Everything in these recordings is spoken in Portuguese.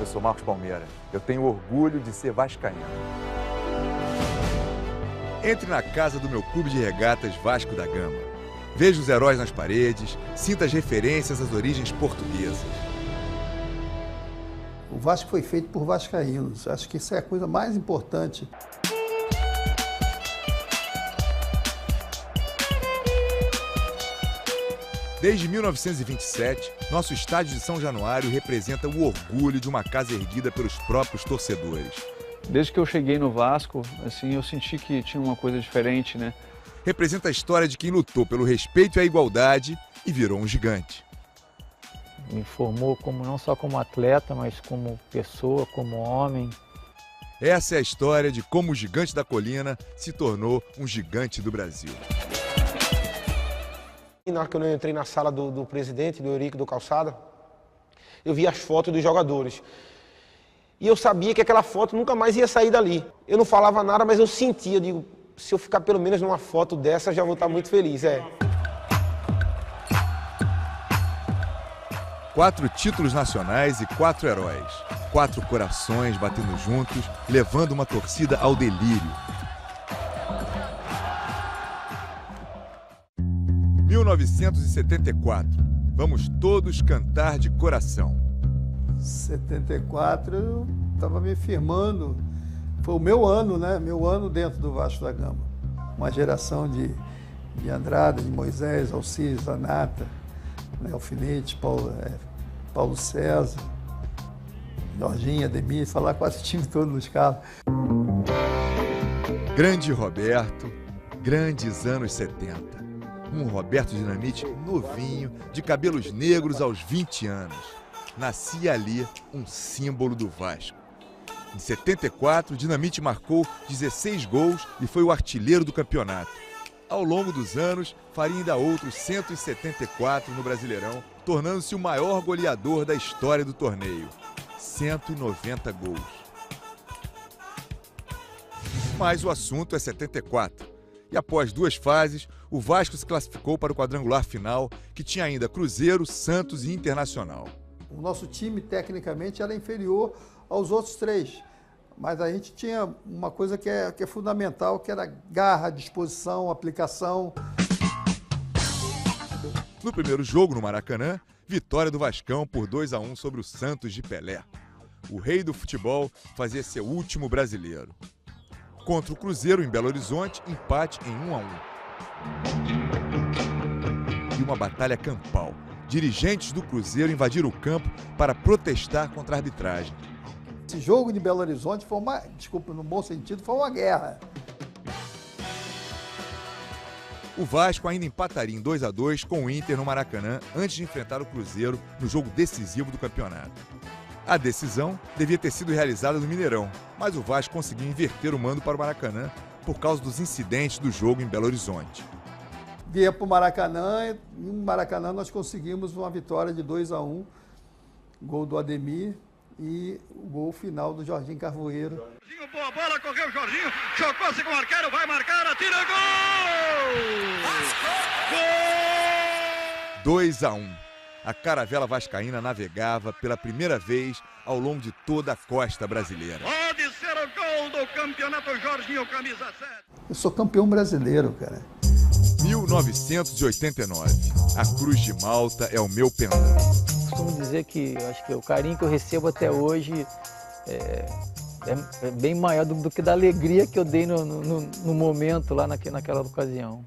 sou Marcos Palmeira. Eu tenho orgulho de ser vascaíno. Entre na casa do meu clube de regatas Vasco da Gama. Veja os heróis nas paredes, sinta as referências às origens portuguesas. O Vasco foi feito por vascaínos. Acho que isso é a coisa mais importante. Desde 1927, nosso estádio de São Januário representa o orgulho de uma casa erguida pelos próprios torcedores. Desde que eu cheguei no Vasco, assim, eu senti que tinha uma coisa diferente, né? Representa a história de quem lutou pelo respeito e a igualdade e virou um gigante. Me formou não só como atleta, mas como pessoa, como homem. Essa é a história de como o gigante da colina se tornou um gigante do Brasil. Na hora que eu entrei na sala do presidente, do Eurico do Calçada, eu vi as fotos dos jogadores. E eu sabia que aquela foto nunca mais ia sair dali. Eu não falava nada, mas eu sentia, eu digo, se eu ficar pelo menos numa foto dessa, já vou estar muito feliz. 4 títulos nacionais e 4 heróis. 4 corações batendo juntos, levando uma torcida ao delírio. 1974. Vamos todos cantar de coração. 74 eu estava me firmando. Foi o meu ano, né? Meu ano dentro do Vasco da Gama. Uma geração de Andrada, de Moisés, Alcides, Zanata, né? Alfinete, Paulo César, Jorginho, Ademir, falar quase o time todo nos carros. Grande Roberto, grandes anos 70. Um Roberto Dinamite novinho, de cabelos negros aos 20 anos. Nascia ali um símbolo do Vasco. Em 74, Dinamite marcou 16 gols e foi o artilheiro do campeonato. Ao longo dos anos, faria ainda outros 174 no Brasileirão, tornando-se o maior goleador da história do torneio. 190 gols. Mas o assunto é 74. E após 2 fases, o Vasco se classificou para o quadrangular final, que tinha ainda Cruzeiro, Santos e Internacional. O nosso time, tecnicamente, era inferior aos outros 3. Mas a gente tinha uma coisa que é fundamental, que era garra, disposição, aplicação. No primeiro jogo no Maracanã, vitória do Vascão por 2-1 sobre o Santos de Pelé. O rei do futebol fazia seu último brasileiro. Contra o Cruzeiro em Belo Horizonte, empate em 1-1. E uma batalha campal. Dirigentes do Cruzeiro invadiram o campo para protestar contra a arbitragem. Esse jogo de Belo Horizonte foi desculpa, no bom sentido, foi uma guerra. O Vasco ainda empataria em 2-2 com o Inter no Maracanã antes de enfrentar o Cruzeiro no jogo decisivo do campeonato. A decisão devia ter sido realizada no Mineirão, mas o Vasco conseguiu inverter o mando para o Maracanã por causa dos incidentes do jogo em Belo Horizonte. Via para o Maracanã, e no Maracanã nós conseguimos uma vitória de 2-1, gol do Ademir e o gol final do Jorginho Carvoeiro. Boa bola, correu o Jorginho, chocou-se com o arqueiro, vai marcar, atira, gol! Gol! 2-1. A caravela vascaína navegava pela primeira vez ao longo de toda a costa brasileira. Pode ser o gol do campeonato Jorginho, camisa 7. Eu sou campeão brasileiro, cara. 1989. A Cruz de Malta é o meu pendão. Costumo dizer que eu acho que o carinho que eu recebo até hoje é bem maior do que da alegria que eu dei no momento lá naquela ocasião.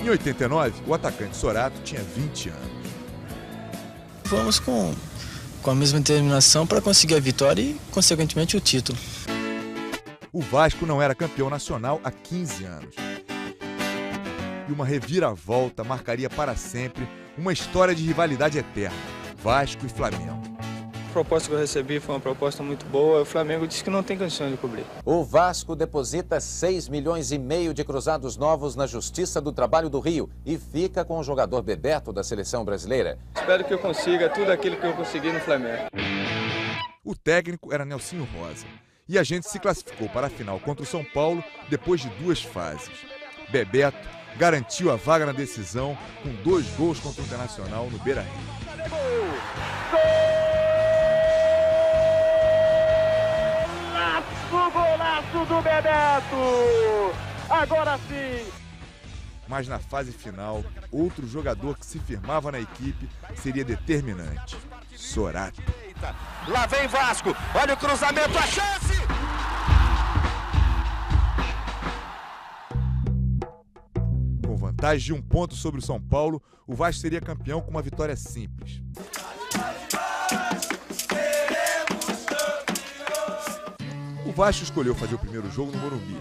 Em 89, o atacante Sorato tinha 20 anos. Fomos com a mesma determinação para conseguir a vitória e, consequentemente, o título. O Vasco não era campeão nacional há 15 anos. E uma reviravolta marcaria para sempre uma história de rivalidade eterna, Vasco e Flamengo. A proposta que eu recebi foi uma proposta muito boa, o Flamengo disse que não tem condições de cobrir. O Vasco deposita 6,5 milhões de cruzados novos na Justiça do Trabalho do Rio e fica com o jogador Bebeto da seleção brasileira. Espero que eu consiga tudo aquilo que eu consegui no Flamengo. O técnico era Nelsinho Rosa. E a gente se classificou para a final contra o São Paulo depois de 2 fases. Bebeto garantiu a vaga na decisão com 2 gols contra o Internacional no Beira-Rio. Golaço do Bebeto! Agora sim! Mas na fase final, outro jogador que se firmava na equipe seria determinante: Sorato. Lá vem Vasco, olha o cruzamento, a chance! Com vantagem de 1 ponto sobre o São Paulo, o Vasco seria campeão com uma vitória simples. O Vasco escolheu fazer o primeiro jogo no Morumbi.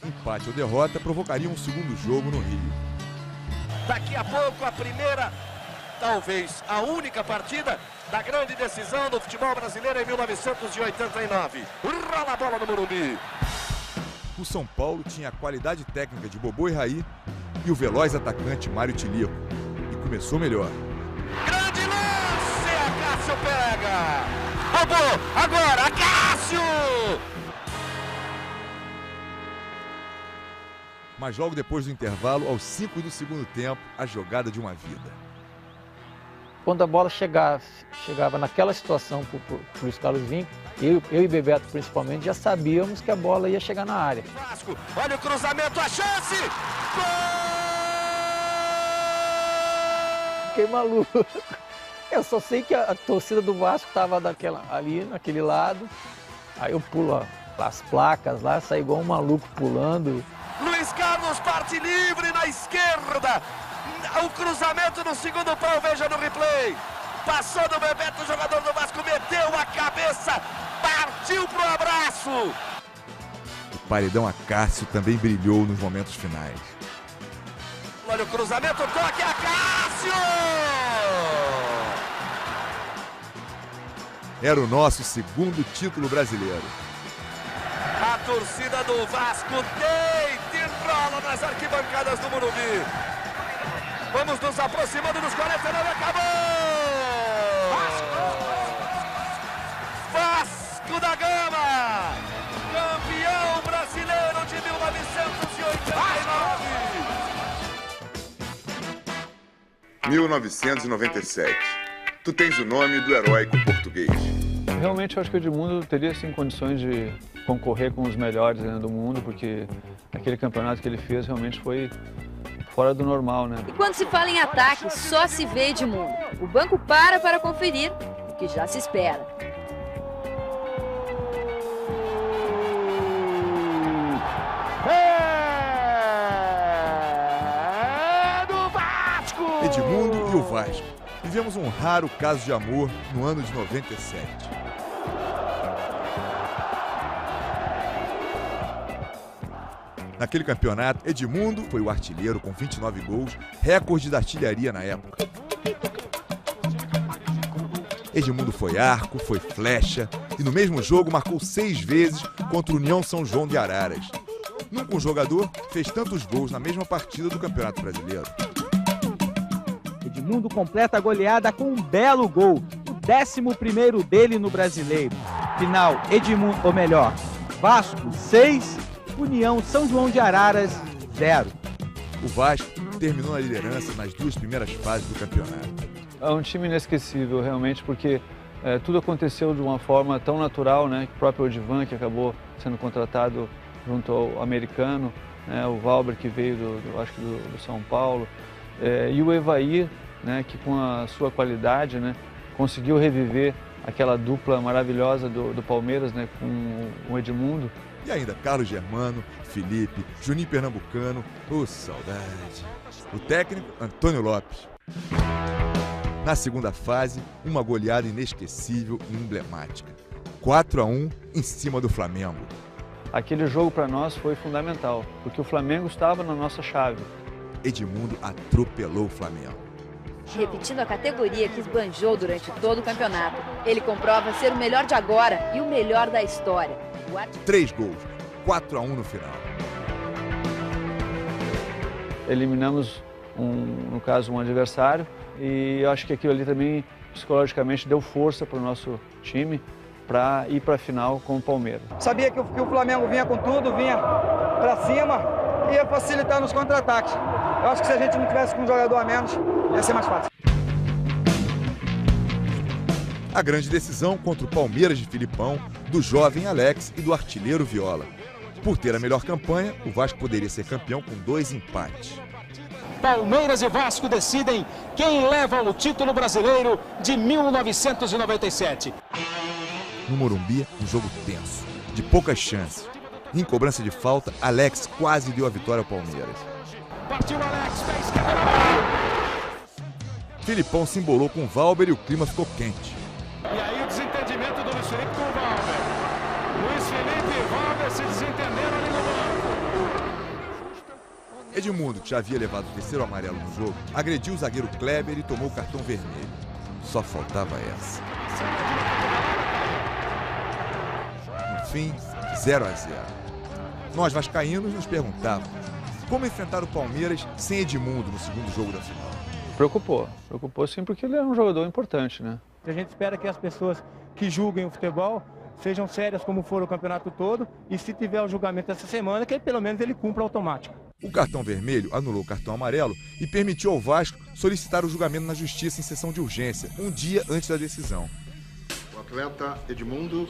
Empate ou derrota provocaria um segundo jogo no Rio. Daqui a pouco a primeira, talvez a única partida da grande decisão do futebol brasileiro em 1989. Rola a bola no Morumbi. O São Paulo tinha a qualidade técnica de Bobô e Raí e o veloz atacante Mário Tilico. E começou melhor. Grande lance! A Cássio pega! Bobô, agora, a Cássio! Mas logo depois do intervalo, aos 5 do segundo tempo, a jogada de uma vida. Quando a bola chegava naquela situação para o Luiz Carlos Vinck, eu e Bebeto principalmente, já sabíamos que a bola ia chegar na área. Vasco, olha o cruzamento, a chance! Gol! Fiquei maluco. Eu só sei que a torcida do Vasco estava ali, naquele lado. Aí eu pulo as placas lá, saí igual um maluco pulando. Luiz Carlos parte livre na esquerda. O cruzamento no segundo pau, veja no replay. Passou do Bebeto, o jogador do Vasco meteu a cabeça, partiu pro abraço. O paredão a Cássio também brilhou nos momentos finais. Olha o cruzamento, toque a Cássio! Era o nosso segundo título brasileiro. A torcida do Vasco deita e rola nas arquibancadas do Morumbi. Vamos nos aproximando dos 49, acabou! Vasco da Gama! Campeão brasileiro de 1989! 1997. Tu tens o nome do heróico português. Realmente eu acho que o Edmundo teria sim condições de concorrer com os melhores do mundo, porque aquele campeonato que ele fez realmente foi fora do normal, né? E quando se fala em ataque, só se vê Edmundo. O banco para conferir o que já se espera. É do Vasco! Edmundo e o Vasco. Vivemos um raro caso de amor no ano de 97. Naquele campeonato, Edmundo foi o artilheiro com 29 gols, recorde da artilharia na época. Edmundo foi arco, foi flecha e no mesmo jogo marcou 6 vezes contra o União São João de Araras. Nunca um jogador fez tantos gols na mesma partida do Campeonato Brasileiro. Edmundo completa a goleada com um belo gol, o 11º dele no Brasileiro. Final, Edmundo, ou melhor, Vasco 6, União São João de Araras 0. O Vasco terminou na liderança nas 2 primeiras fases do campeonato. É um time inesquecível realmente, porque tudo aconteceu de uma forma tão natural, né? O próprio Odivan, que acabou sendo contratado junto ao americano, né? O Valber, que veio do São Paulo, e o Evair, né? Que com a sua qualidade, né? Conseguiu reviver aquela dupla maravilhosa do Palmeiras, né? Com o Edmundo. E ainda Carlos Germano, Felipe, Juninho Pernambucano, saudade. O técnico, Antônio Lopes. Na segunda fase, uma goleada inesquecível e emblemática. 4-1 em cima do Flamengo. Aquele jogo para nós foi fundamental, porque o Flamengo estava na nossa chave. Edmundo atropelou o Flamengo. Repetindo a categoria que esbanjou durante todo o campeonato, ele comprova ser o melhor de agora e o melhor da história. 3 gols, 4-1 no final. Eliminamos, no caso, um adversário, e eu acho que aquilo ali também, psicologicamente, deu força para o nosso time para ir para a final com o Palmeiras. Sabia que o Flamengo vinha com tudo, vinha para cima, ia facilitar nos contra-ataques. Eu acho que se a gente não tivesse com um jogador a menos, ia ser mais fácil. A grande decisão contra o Palmeiras de Filipão, do jovem Alex e do artilheiro Viola. Por ter a melhor campanha, o Vasco poderia ser campeão com 2 empates. Palmeiras e Vasco decidem quem leva o título brasileiro de 1997. No Morumbi, um jogo tenso, de poucas chances. Em cobrança de falta, Alex quase deu a vitória ao Palmeiras. Partiu Alex, fez que... Filipão se embolou com o Valber e o clima ficou quente. E aí o desentendimento do Luiz Felipe com o Valber. Luiz Felipe e Valber se desentenderam ali no banco. Edmundo, que já havia levado o terceiro amarelo no jogo, agrediu o zagueiro Kleber e tomou o cartão vermelho. Só faltava essa. No fim, 0-0. Nós vascaínos nos perguntávamos como enfrentar o Palmeiras sem Edmundo no segundo jogo da final. Preocupou sim, porque ele é um jogador importante, né? A gente espera que as pessoas que julguem o futebol sejam sérias como for o campeonato todo e se tiver o julgamento essa semana, que pelo menos ele cumpra automático. O cartão vermelho anulou o cartão amarelo e permitiu ao Vasco solicitar o julgamento na justiça em sessão de urgência, um dia antes da decisão. O atleta Edmundo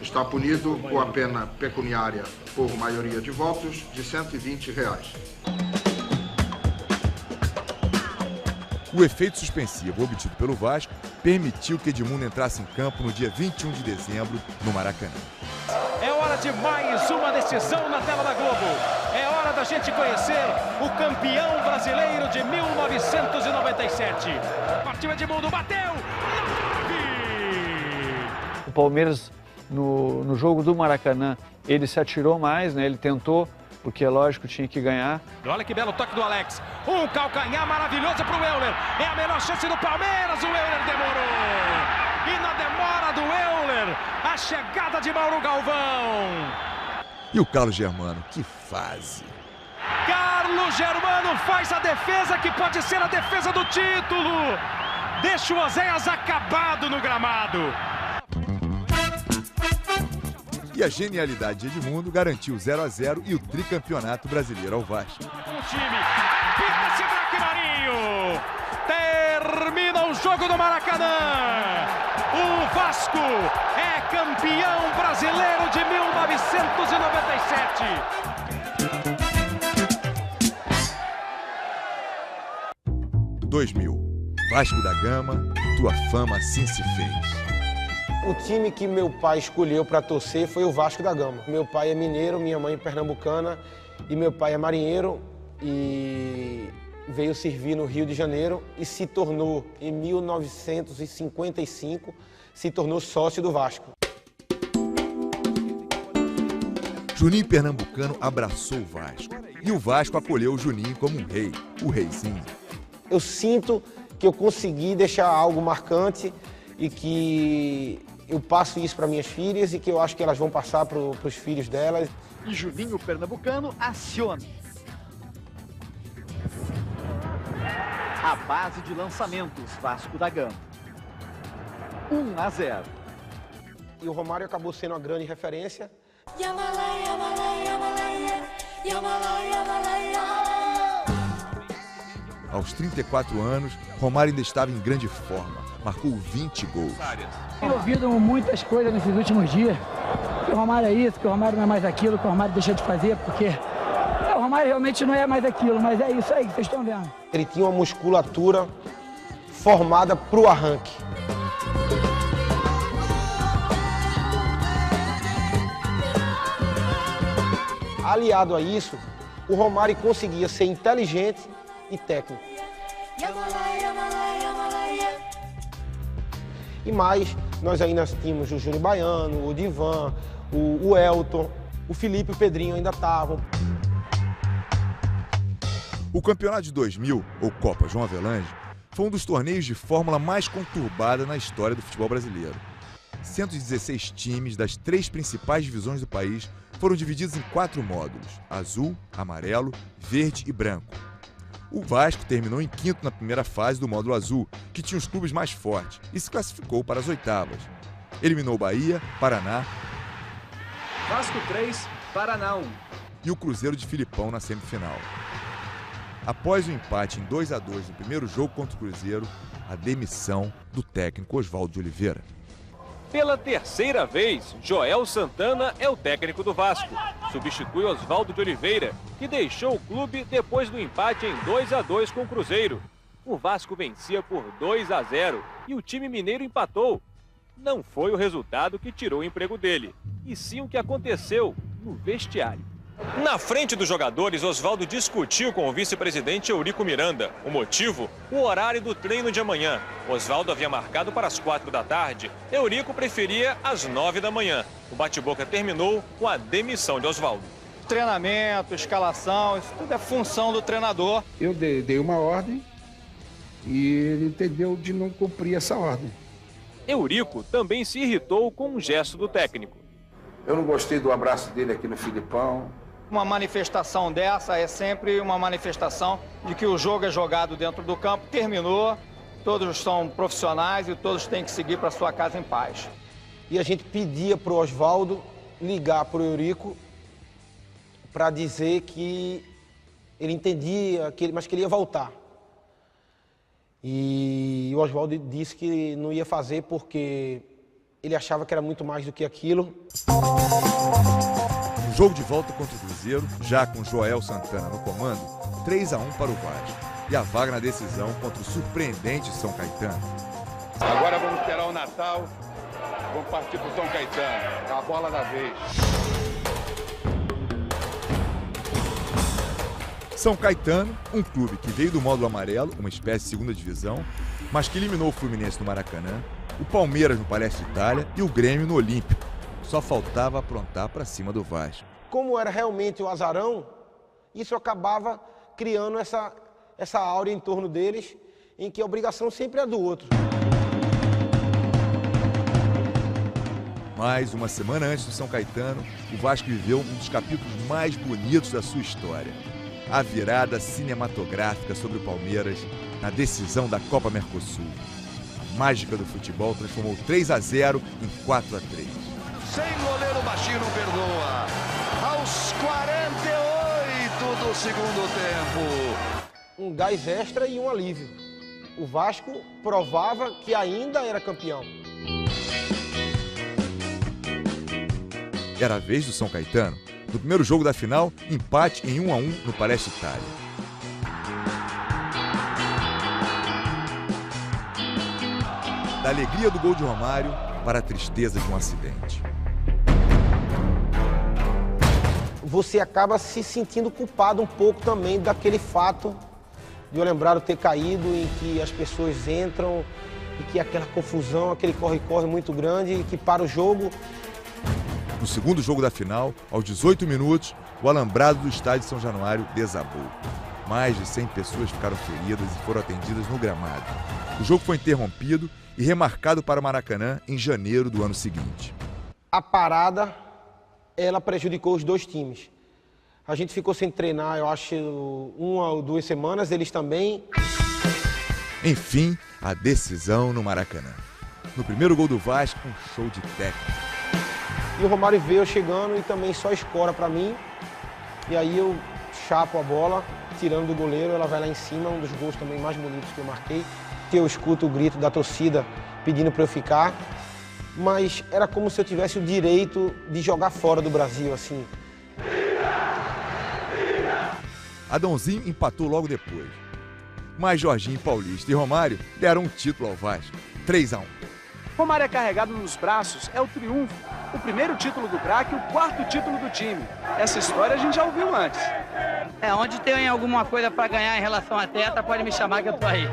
está punido com a pena pecuniária por maioria de votos de R$120. O efeito suspensivo obtido pelo Vasco permitiu que Edmundo entrasse em campo no dia 21 de dezembro, no Maracanã. É hora de mais uma decisão na tela da Globo. É hora da gente conhecer o campeão brasileiro de 1997. Partiu Edmundo, bateu! O Palmeiras, no jogo do Maracanã, ele se atirou mais, né? Ele tentou, porque é lógico, tinha que ganhar. Olha que belo toque do Alex. Um calcanhar maravilhoso para o Euler. É a melhor chance do Palmeiras. O Euler demorou. E na demora do Euler, a chegada de Mauro Galvão. E o Carlos Germano, que fase! Carlos Germano faz a defesa que pode ser a defesa do título. Deixa o Oséias acabado no gramado. E a genialidade de Edmundo garantiu o 0-0 e o tricampeonato brasileiro ao Vasco. O time, pinta-se Braque Marinho, termina o jogo do Maracanã. O Vasco é campeão brasileiro de 1997. 2000. Vasco da Gama, tua fama assim se fez. O time que meu pai escolheu para torcer foi o Vasco da Gama. Meu pai é mineiro, minha mãe é pernambucana e meu pai é marinheiro e veio servir no Rio de Janeiro e se tornou, em 1955, se tornou sócio do Vasco. Juninho Pernambucano abraçou o Vasco e o Vasco acolheu o Juninho como um rei, o reizinho. Eu sinto que eu consegui deixar algo marcante e que eu passo isso para minhas filhas e que eu acho que elas vão passar para os filhos delas. E Juninho Pernambucano aciona. A base de lançamentos, Vasco da Gama. 1-0. E o Romário acabou sendo uma grande referência. Aos 34 anos, Romário ainda estava em grande forma. Marcou 20 gols. Tenho ouvido muitas coisas nesses últimos dias. Que o Romário é isso, que o Romário não é mais aquilo, que o Romário deixa de fazer, porque o Romário realmente não é mais aquilo, mas é isso aí que vocês estão vendo. Ele tinha uma musculatura formada para o arranque. Aliado a isso, o Romário conseguia ser inteligente e técnico. E mais, nós ainda tínhamos o Júnior Baiano, o Divan, o Elton, o Felipe e o Pedrinho ainda estavam. O campeonato de 2000, ou Copa João Avelange, foi um dos torneios de fórmula mais conturbada na história do futebol brasileiro. 116 times das 3 principais divisões do país foram divididos em 4 módulos: azul, amarelo, verde e branco. O Vasco terminou em quinto na primeira fase do módulo azul, que tinha os clubes mais fortes, e se classificou para as oitavas. Eliminou Bahia, Paraná, Vasco 3, Paraná 1. E o Cruzeiro de Filipão na semifinal. após o empate em 2-2 no primeiro jogo contra o Cruzeiro, a demissão do técnico Oswaldo de Oliveira. Pela terceira vez, Joel Santana é o técnico do Vasco. Substitui Oswaldo de Oliveira, que deixou o clube depois do empate em 2-2 com o Cruzeiro. O Vasco vencia por 2-0 e o time mineiro empatou. Não foi o resultado que tirou o emprego dele, e sim o que aconteceu no vestiário. Na frente dos jogadores, Oswaldo discutiu com o vice-presidente Eurico Miranda. O motivo? O horário do treino de amanhã. Oswaldo havia marcado para as 4 da tarde. Eurico preferia às 9 da manhã. O bate-boca terminou com a demissão de Oswaldo. Treinamento, escalação, isso tudo é função do treinador. Eu dei uma ordem e ele entendeu de não cumprir essa ordem. Eurico também se irritou com um gesto do técnico. Eu não gostei do abraço dele aqui no Filipão. Uma manifestação dessa é sempre uma manifestação de que o jogo é jogado dentro do campo, terminou, todos são profissionais e todos têm que seguir para sua casa em paz. E a gente pedia para o Oswaldo ligar para o Eurico para dizer que ele entendia, mas que ele ia voltar. E o Oswaldo disse que não ia fazer porque ele achava que era muito mais do que aquilo. No jogo de volta contra o Cruzeiro, já com Joel Santana no comando, 3-1 para o Vasco. E a vaga na decisão contra o surpreendente São Caetano. Agora vamos esperar o Natal, vamos partir para o São Caetano. É a bola da vez. São Caetano, um clube que veio do módulo amarelo, uma espécie de segunda divisão, mas que eliminou o Fluminense no Maracanã, o Palmeiras no Palestra Itália e o Grêmio no Olímpico. Só faltava aprontar para cima do Vasco. Como era realmente o azarão, isso acabava criando essa áurea em torno deles, em que a obrigação sempre é do outro. Mas, uma semana antes do São Caetano, o Vasco viveu um dos capítulos mais bonitos da sua história. A virada cinematográfica sobre o Palmeiras na decisão da Copa Mercosul. A mágica do futebol transformou 3-0 em 4-3. Sem goleiro, baixinho não perdoa. Aos 48 do segundo tempo. Um gás extra e um alívio. O Vasco provava que ainda era campeão. Era a vez do São Caetano. No primeiro jogo da final, empate em 1-1 no Palestra Itália. Da alegria do gol de Romário para a tristeza de um acidente. Você acaba se sentindo culpado um pouco também daquele fato de eu lembrar de ter caído, em que as pessoas entram e que aquela confusão, aquele corre-corre muito grande e que para o jogo. No segundo jogo da final, aos 18 minutos, o alambrado do estádio São Januário desabou. Mais de 100 pessoas ficaram feridas e foram atendidas no gramado. O jogo foi interrompido e remarcado para o Maracanã em janeiro do ano seguinte. A parada, ela prejudicou os dois times. A gente ficou sem treinar, eu acho, 1 ou 2 semanas, eles também. Enfim, a decisão no Maracanã. No primeiro gol do Vasco, um show de técnica. E o Romário veio chegando e também só escora para mim. E aí eu chapo a bola, tirando do goleiro, ela vai lá em cima, um dos gols também mais bonitos que eu marquei. Que eu escuto o grito da torcida pedindo para eu ficar. Mas era como se eu tivesse o direito de jogar fora do Brasil, assim. Adãozinho empatou logo depois. Mas Jorginho Paulista e Romário deram um título ao Vasco, 3-1. Romário é carregado nos braços, é o triunfo. O primeiro título do craque e o 4º título do time. Essa história a gente já ouviu antes. Onde tem alguma coisa para ganhar em relação a tetra, pode me chamar que eu tô aí.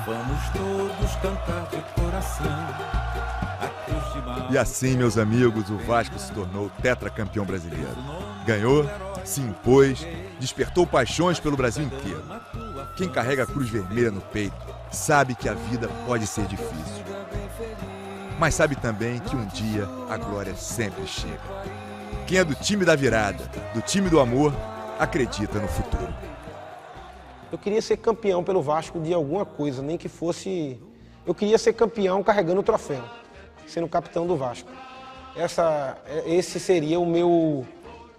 Vamos todos cantar de coração. E assim, meus amigos, o Vasco se tornou tetracampeão brasileiro. Ganhou, se impôs, despertou paixões pelo Brasil inteiro. Quem carrega a cruz vermelha no peito sabe que a vida pode ser difícil. Mas sabe também que um dia a glória sempre chega. Quem é do time da virada, do time do amor, acredita no futuro. Eu queria ser campeão pelo Vasco de alguma coisa, nem que fosse... Eu queria ser campeão carregando o troféu, sendo capitão do Vasco. Esse seria o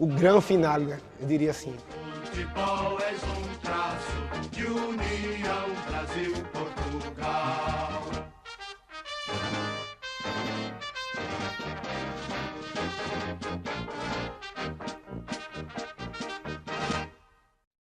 grande final, né? Eu diria assim. futebol é jogo.